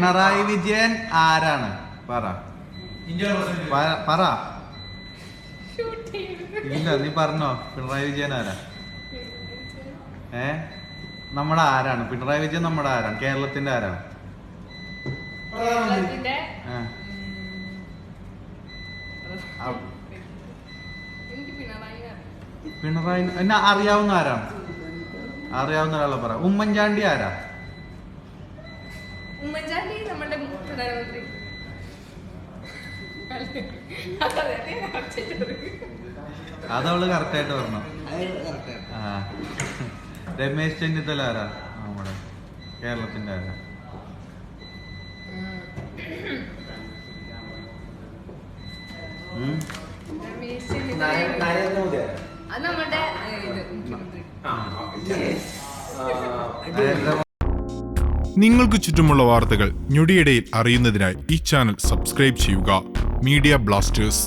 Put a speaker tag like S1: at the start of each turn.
S1: പിണറായി വിജയൻ ആരാണ്? പറ. ഇല്ല, നീ പറഞ്ഞോ. പിണറായി വിജയൻ ആരാ? നമ്മുടെ ആരാണ് പിണറായി വിജയൻ? നമ്മുടെ ആരാണ്? കേരളത്തിന്റെ ആരാണ്? പിണറായി എന്നെ അറിയാവുന്ന ആരാണ്? അറിയാവുന്ന ഒരാളെ പറ. ഉമ്മൻചാണ്ടി ആരാ?
S2: ഉമ്മൻചാണ്ടി നമ്മുടെ പ്രധാനമന്ത്രി.
S1: അതവള് കറക്റ്റായിട്ട് പറഞ്ഞു. രമേശ് ചെന്നിത്തല ആരാ? നമ്മുടെ കേരളത്തിന്റെ ആരാ?
S3: നിങ്ങൾക്ക് ചുറ്റുമുള്ള വാർത്തകൾ ഞൊടിയിടയിൽ അറിയുന്നതിനായി ഈ ചാനൽ സബ്സ്ക്രൈബ് ചെയ്യുക. Media Blasters.